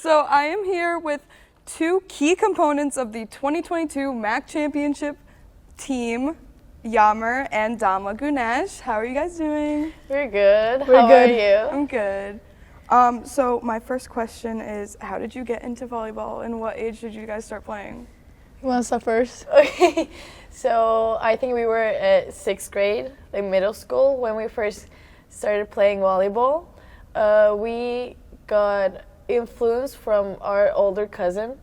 So I am here with two key components of the 2022 MAC Championship team, Yagmur and Damla Gunes. How are you guys doing? We're good. How are you? I'm good. So my first question is, how did you get into volleyball and what age did you guys start playing? You want to start first? Okay. So I think we were at 6th grade, like middle school, when we first started playing volleyball. We got influence from our older cousin.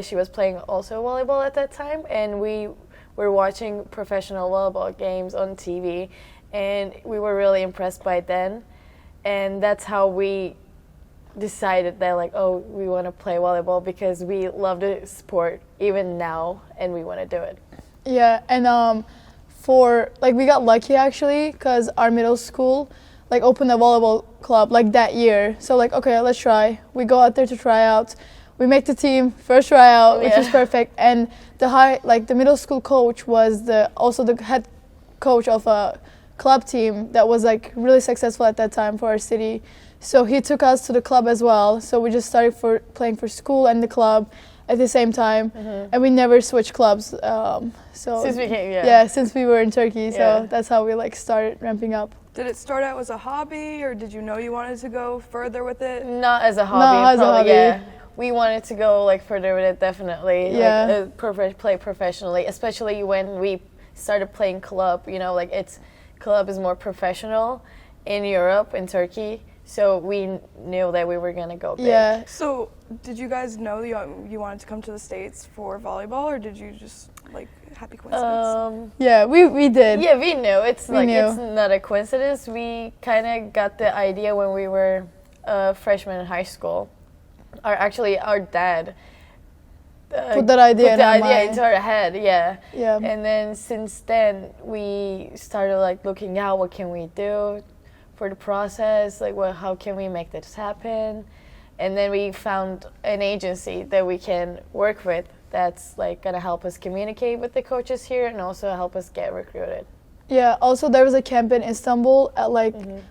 She was playing also volleyball at that time, and we were watching professional volleyball games on TV, and we were really impressed by it then. And that's how we decided that, like, oh, we want to play volleyball because we love the sport even now, and we want to do it. Yeah, and we got lucky actually because our middle school opened a volleyball club that year. So okay, let's try. We go out there to try out. We make the team first tryout, which is perfect. And the middle school coach was also the head coach of a club team that was really successful at that time for our city. So he took us to the club as well. So we just started playing for school and the club at the same time, and we never switched clubs. Since we came, since we were in Turkey. So that's how we started ramping up. Did it start out as a hobby, or did you know you wanted to go further with it? Not as a hobby. Yeah. We wanted to go further with it, definitely. Yeah. Play professionally, especially when we started playing club. Club is more professional in Europe, in Turkey. So we knew that we were gonna go big. Yeah. So did you guys know you wanted to come to the States for volleyball, or did you just happy coincidence? Yeah, we did. Yeah, we knew. It's knew. It's not a coincidence. We kind of got the idea when we were freshmen in high school. Our dad put that idea into our head. Yeah. Yeah. And then since then we started looking out what can we do for the process, how can we make this happen? And then we found an agency that we can work with that's gonna help us communicate with the coaches here and also help us get recruited. Yeah, also there was a camp in Istanbul at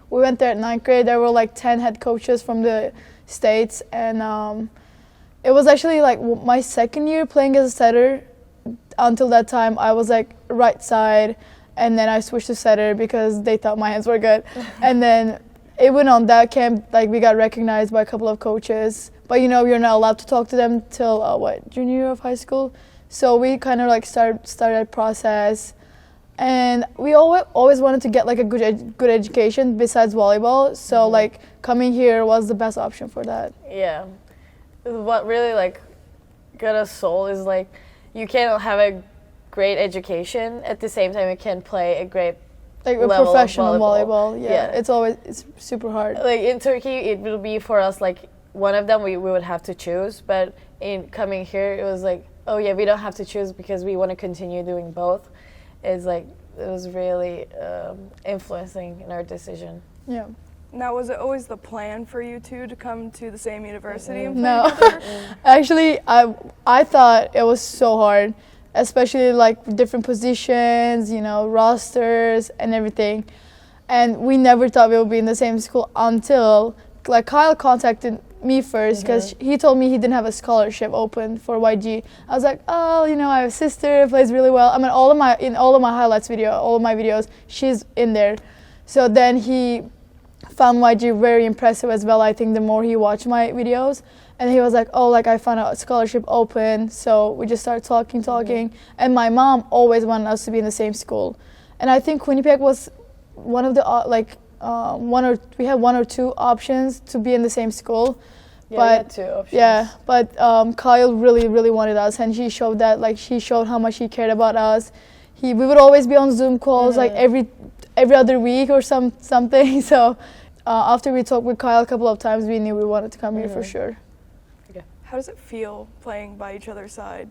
we went there at 9th grade. There were 10 head coaches from the States, and it was actually my second year playing as a setter. Until that time I was right side, and then I switched to setter because they thought my hands were good. And then even on that camp, we got recognized by a couple of coaches. But you're not allowed to talk to them till junior year of high school. So we kind of started that process, and we always wanted to get a good education besides volleyball. So coming here was the best option for that. Yeah, what really got us sold is you can't have a great education at the same time you can play a great a level professional of volleyball. Yeah, it's super hard. In Turkey it will be for us one of them we would have to choose, but in coming here it was oh yeah, we don't have to choose because we want to continue doing both. It's it was really influencing in our decision. Yeah. Now, was it always the plan for you two to come to the same university and play No. together? Actually, I thought it was so hard, especially different positions, rosters and everything. And we never thought we would be in the same school until Kyle contacted me first because he told me he didn't have a scholarship open for YG. I was like, oh, I have a sister who plays really well. I mean, in all of my highlights video, all of my videos, she's in there. So then he found YG very impressive as well. I think the more he watched my videos, and he was like, oh, I found a scholarship open. So we just started talking. And my mom always wanted us to be in the same school. And I think Quinnipiac was one of the we had one or two options to be in the same school. Yeah, we had two options. Yeah, but Kyle really wanted us, and he showed that. He showed how much he cared about us. We would always be on Zoom calls every other week or something. So after we talked with Kyle a couple of times, we knew we wanted to come here for sure. Okay. How does it feel playing by each other's side,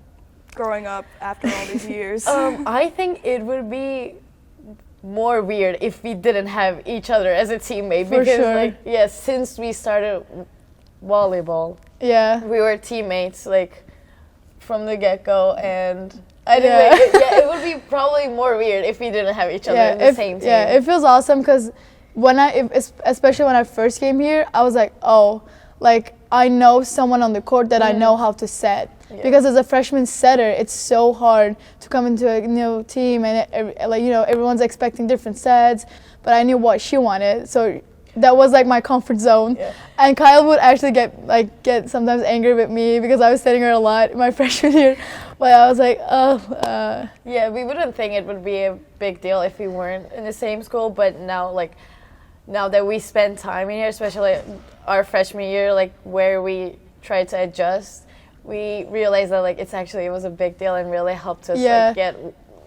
growing up after all these years? I think it would be more weird if we didn't have each other as a teammate. For because sure. Since we started volleyball, we were teammates from the get-go, and it would be probably more weird if we didn't have each other in the same team. Yeah, it feels awesome because especially when I first came here, I was like, oh, I know someone on the court that I know how to set. Yeah. Because as a freshman setter, it's so hard to come into a new team and everyone's expecting different sets. But I knew what she wanted, so that was like my comfort zone. Yeah. And Kyle would actually get sometimes angry with me because I was setting her a lot in my freshman year. But I was like, Yeah, we wouldn't think it would be a big deal if we weren't in the same school. But now that we spend time in here, especially our freshman year, like where we tried to adjust, we realized that like it was a big deal and really helped us like get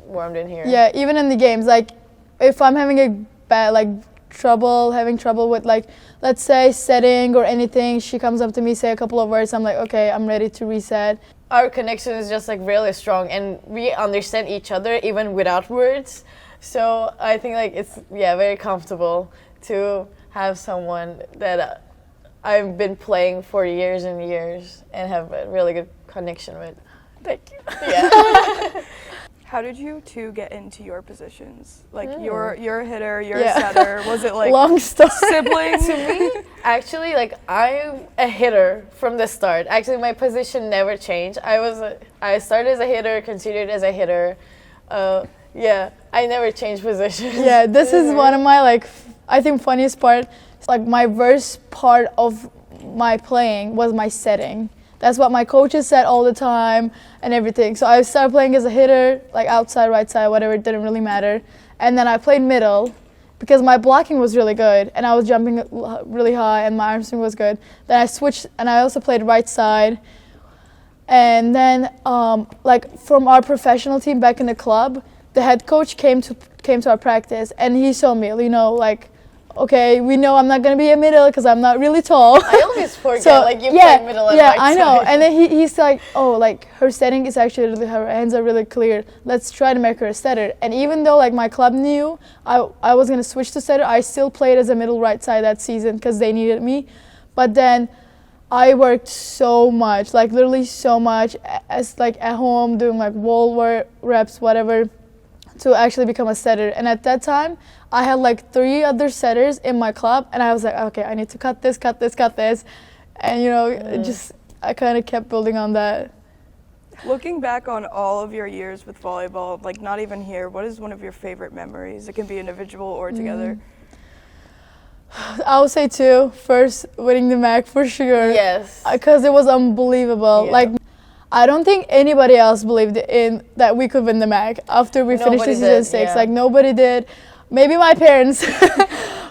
warmed in here. Yeah, even in the games, like if I'm having a bad having trouble with like, let's say setting or anything, she comes up to me, say a couple of words, I'm like, okay, I'm ready to reset. Our connection is just like really strong and we understand each other even without words. So I think like it's very comfortable to have someone that I've been playing for years and years and have a really good connection with. Thank you. Yeah. How did you two get into your positions? Like you're a hitter, you're a setter. Was it like long story? Siblings? To me, actually, like I'm a hitter from the start. Actually, my position never changed. I started as a hitter, continued as a hitter. I never changed positions. Yeah, this is one of my I think funniest part. Like my worst part of my playing was my setting. That's what my coaches said all the time and everything. So I started playing as a hitter, like outside, right side, whatever, it didn't really matter. And then I played middle because my blocking was really good and I was jumping really high and my arm swing was good. Then I switched and I also played right side. And then from our professional team back in the club, the head coach came to our practice and he told me, okay, we know I'm not going to be a middle because I'm not really tall. I always forget, you play middle and right I know. side. And then he's like, her setting is actually, her hands are really clear. Let's try to make her a setter. And even though, my club knew I was going to switch to setter, I still played as a middle right side that season because they needed me. But then I worked so much, literally so much, as, at home, doing, wall reps, whatever, to actually become a setter. And at that time, I had 3 other setters in my club and I was like, okay, I need to cut this. And I kind of kept building on that. Looking back on all of your years with volleyball, not even here, what is one of your favorite memories? It can be individual or together. I would say 2. First, winning the MAC for sure. Yes. Because it was unbelievable. Yeah. I don't think anybody else believed in that we could win the MAC after we finished the season 6. Yeah. Nobody did. Maybe my parents.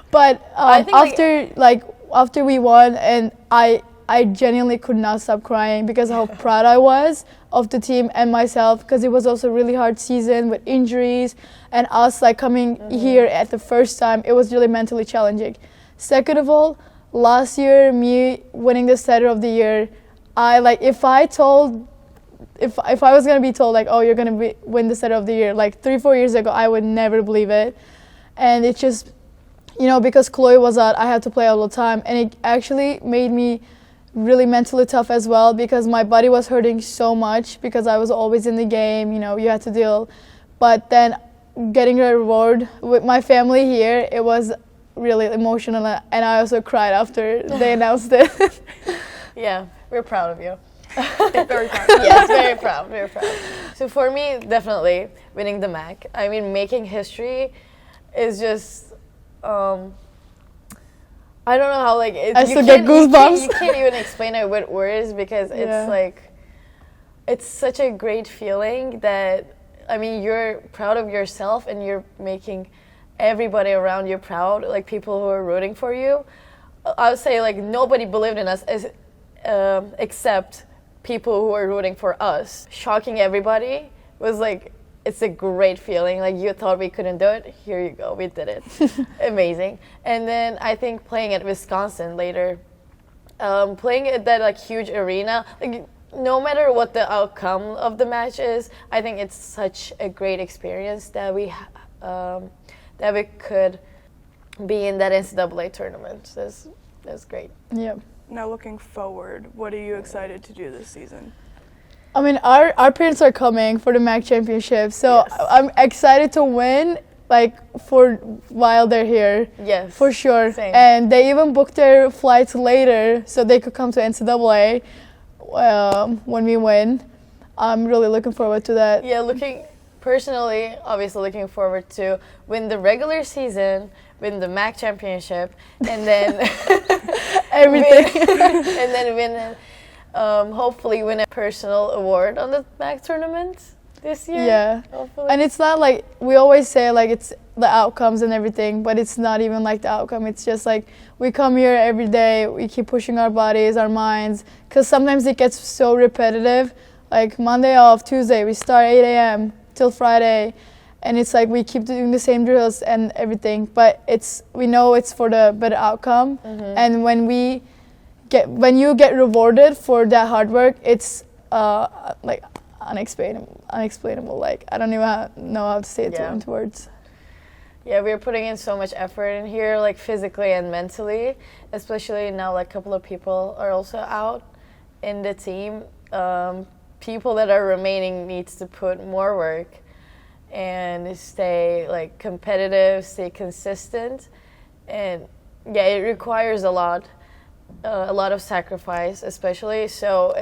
But I think after we won, and I genuinely could not stop crying because of how proud I was of the team and myself, because it was also a really hard season with injuries and us coming here at the first time. It was really mentally challenging. Second of all, last year, me winning the setter of the year, if I was gonna be told you're gonna win the setter of the year 3-4 years ago, I would never believe it. And it just, because Chloe was out, I had to play all the time, and it actually made me really mentally tough as well because my body was hurting so much because I was always in the game. You had to deal. But then getting a reward with my family here, it was really emotional, and I also cried after they announced it. Yeah, we're proud of you. Very proud. Yes, very proud. So for me, definitely winning the MAC. I mean, making history is just, I don't know how, I still get goosebumps. You can't even explain it with words because it's it's such a great feeling that, you're proud of yourself and you're making everybody around you proud, people who are rooting for you. I would say, nobody believed in us except people who are rooting for us. Shocking everybody was it's a great feeling. You thought we couldn't do it, here you go, we did it. Amazing. And then I think playing at Wisconsin later, playing at that huge arena, no matter what the outcome of the match is, I think it's such a great experience that we could be in that NCAA tournament. That's great. Yeah. Now looking forward, what are you excited to do this season? Our parents are coming for the MAC championship, so yes. I'm excited to win like for while they're here. Yes. For sure. Same. And they even booked their flights later so they could come to NCAA when we win. I'm really looking forward to that. Yeah, obviously looking forward to win the regular season, win the MAC championship, and then Everything. and then hopefully win a personal award on the MAC tournament this year. Yeah. Hopefully. And it's not like, we always say like it's the outcomes and everything, but it's not even like the outcome. It's just like we come here every day, we keep pushing our bodies, our minds, because sometimes it gets so repetitive. Like Monday off, Tuesday, we start 8 a.m. till Friday, and it's like we keep doing the same drills and everything, but we know it's for the better outcome. And when you get rewarded for that hard work, it's like unexplainable. Like I don't even know how to say it into words. Yeah, we're putting in so much effort in here, like physically and mentally, especially now like a couple of people are also out in the team. People that are remaining needs to put more work and stay like competitive, stay consistent, and yeah, it requires a lot of sacrifice, especially. So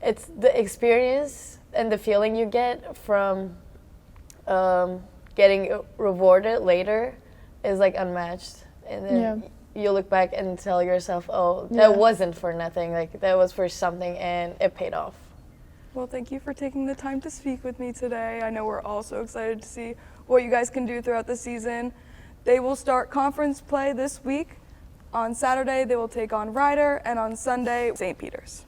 it's the experience and the feeling you get from getting rewarded later is like unmatched, and then you look back and tell yourself, oh, that wasn't for nothing, like that was for something, and it paid off. Well, thank you for taking the time to speak with me today. I know we're all so excited to see what you guys can do throughout the season. They will start conference play this week. On Saturday, they will take on Ryder, and on Sunday, St. Peter's.